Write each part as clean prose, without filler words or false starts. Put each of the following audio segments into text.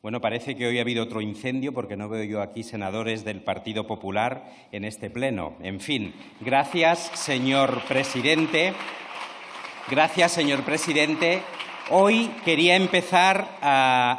Bueno, parece que hoy ha habido otro incendio porque no veo yo aquí senadores del Partido Popular en este pleno. En fin, gracias, señor presidente. Gracias, señor presidente. Hoy quería empezar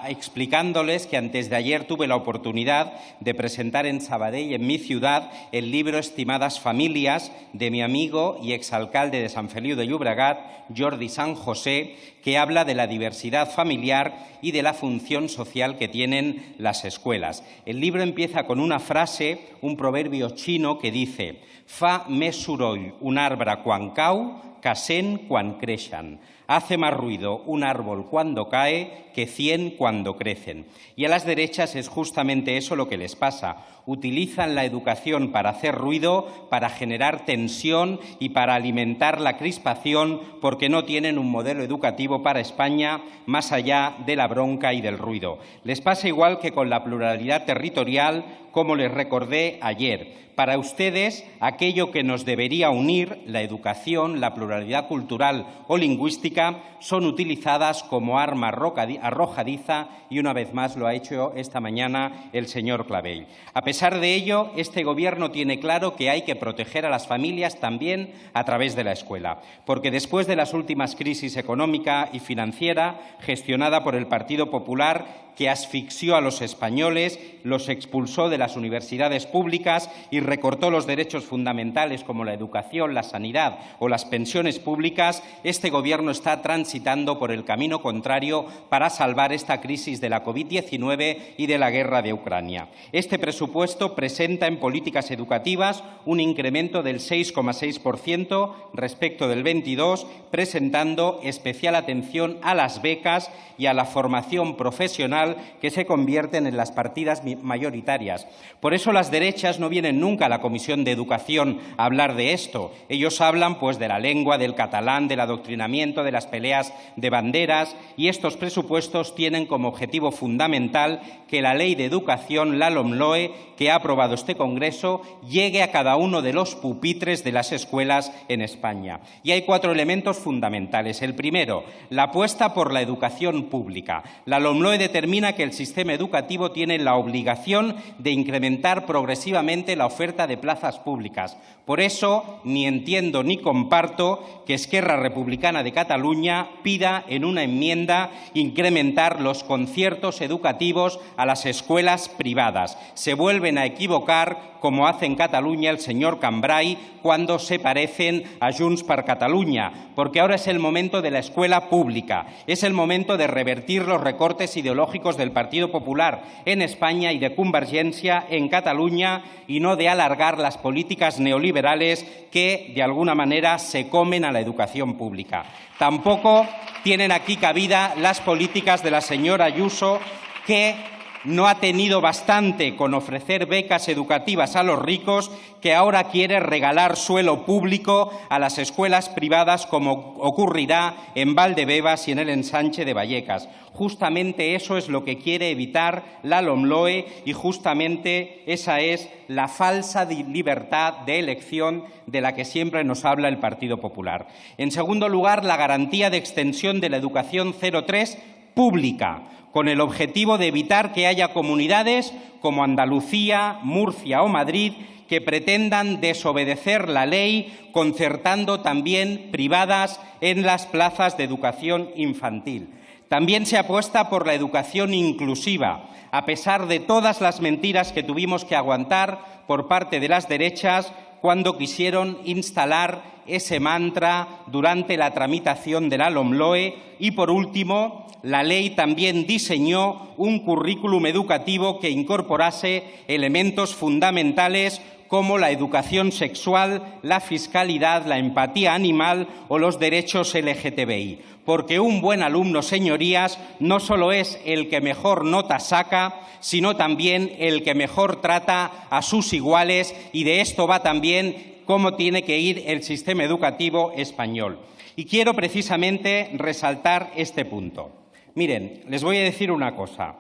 explicándoles que antes de ayer tuve la oportunidad de presentar en Sabadell, en mi ciudad, el libro Estimadas familias de mi amigo y exalcalde de Sant Feliu de Llobregat, Jordi San José, que habla de la diversidad familiar y de la función social que tienen las escuelas. El libro empieza con una frase, un proverbio chino que dice: «Fa més soroll un arbre quan cau que 100 quan creixen». Hace más ruido un árbol cuando cae que 100 cuando crecen. Y a las derechas es justamente eso lo que les pasa. Utilizan la educación para hacer ruido, para generar tensión y para alimentar la crispación, porque no tienen un modelo educativo para España más allá de la bronca y del ruido. Les pasa igual que con la pluralidad territorial, como les recordé ayer. Para ustedes, aquello que nos debería unir, la educación, la pluralidad cultural o lingüística, son utilizadas como arma arrojadiza y, una vez más, lo ha hecho esta mañana el señor Clavell. A pesar de ello, este Gobierno tiene claro que hay que proteger a las familias también a través de la escuela, porque después de las últimas crisis económica y financiera gestionada por el Partido Popular, que asfixió a los españoles, los expulsó de las universidades públicas y recortó los derechos fundamentales como la educación, la sanidad o las pensiones públicas, este Gobierno está transitando por el camino contrario para salvar esta crisis de la COVID-19 y de la guerra de Ucrania. Este presupuesto presenta en políticas educativas un incremento del 6,6% respecto del 22, presentando especial atención a las becas y a la formación profesional, que se convierten en las partidas mayoritarias. Por eso las derechas no vienen nunca a la Comisión de Educación a hablar de esto. Ellos hablan pues de la lengua, del catalán, del adoctrinamiento, de las peleas de banderas, y estos presupuestos tienen como objetivo fundamental que la Ley de Educación, la LOMLOE, que ha aprobado este Congreso, llegue a cada uno de los pupitres de las escuelas en España. Y hay 4 elementos fundamentales. El primero, la apuesta por la educación pública. La LOMLOE determina que el sistema educativo tiene la obligación de incrementar progresivamente la oferta de plazas públicas. Por eso, ni entiendo ni comparto que Esquerra Republicana de Cataluña pida en una enmienda incrementar los conciertos educativos a las escuelas privadas. Se vuelven a equivocar, como hace en Cataluña el señor Cambray, cuando se parecen a Junts per Catalunya, porque ahora es el momento de la escuela pública, es el momento de revertir los recortes ideológicos del Partido Popular en España y de Convergencia en Cataluña, y no de alargar las políticas neoliberales que, de alguna manera, se comen a la educación pública. Tampoco tienen aquí cabida las políticas de la señora Ayuso, que no ha tenido bastante con ofrecer becas educativas a los ricos, que ahora quiere regalar suelo público a las escuelas privadas, como ocurrirá en Valdebebas y en el Ensanche de Vallecas. Justamente eso es lo que quiere evitar la LOMLOE, y justamente esa es la falsa libertad de elección de la que siempre nos habla el Partido Popular. En segundo lugar, la garantía de extensión de la educación 0-3 pública, con el objetivo de evitar que haya comunidades como Andalucía, Murcia o Madrid que pretendan desobedecer la ley, concertando también privadas en las plazas de educación infantil. También se apuesta por la educación inclusiva, a pesar de todas las mentiras que tuvimos que aguantar por parte de las derechas cuando quisieron instalar ese mantra durante la tramitación de la LOMLOE. Y, por último, la ley también diseñó un currículum educativo que incorporase elementos fundamentales como la educación sexual, la fiscalidad, la empatía animal o los derechos LGTBI. Porque un buen alumno, señorías, no solo es el que mejor nota saca, sino también el que mejor trata a sus iguales, y de esto va también cómo tiene que ir el sistema educativo español. Y quiero precisamente resaltar este punto. Miren, les voy a decir una cosa.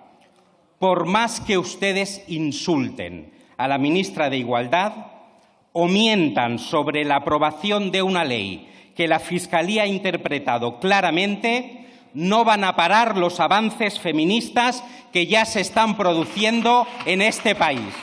Por más que ustedes insulten a la ministra de Igualdad o mientan sobre la aprobación de una ley que la Fiscalía ha interpretado claramente, no van a parar los avances feministas que ya se están produciendo en este país.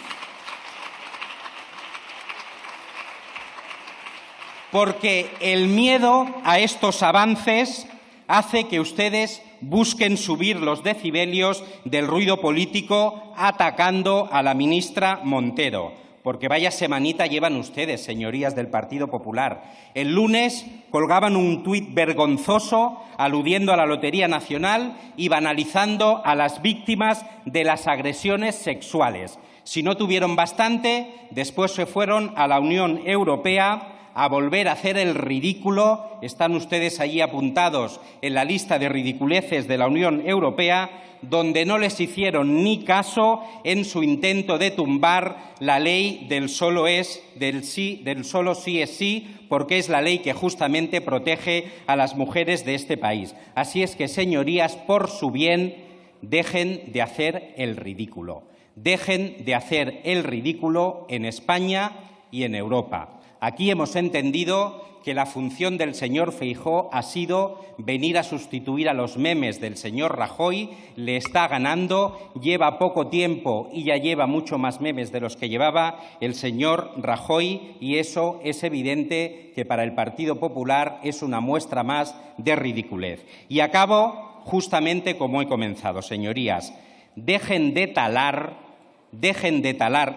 Porque el miedo a estos avances hace que ustedes busquen subir los decibelios del ruido político atacando a la ministra Montero. Porque vaya semanita llevan ustedes, señorías del Partido Popular. El lunes colgaban un tuit vergonzoso aludiendo a la Lotería Nacional y banalizando a las víctimas de las agresiones sexuales. Si no tuvieron bastante, después se fueron a la Unión Europea a volver a hacer el ridículo. Están ustedes allí apuntados en la lista de ridiculeces de la Unión Europea, donde no les hicieron ni caso en su intento de tumbar la ley del solo sí es sí, porque es la ley que justamente protege a las mujeres de este país. Así es que, señorías, por su bien, dejen de hacer el ridículo. Dejen de hacer el ridículo en España y en Europa. Aquí hemos entendido que la función del señor Feijóo ha sido venir a sustituir a los memes del señor Rajoy. Le está ganando, lleva poco tiempo y ya lleva mucho más memes de los que llevaba el señor Rajoy, y eso es evidente que para el Partido Popular es una muestra más de ridiculez. Y acabo justamente como he comenzado, señorías. Dejen de talar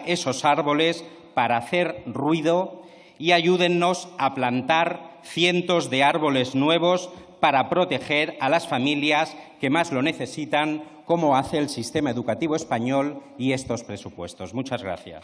esos árboles para hacer ruido y ayúdennos a plantar cientos de árboles nuevos para proteger a las familias que más lo necesitan, como hace el sistema educativo español y estos presupuestos. Muchas gracias.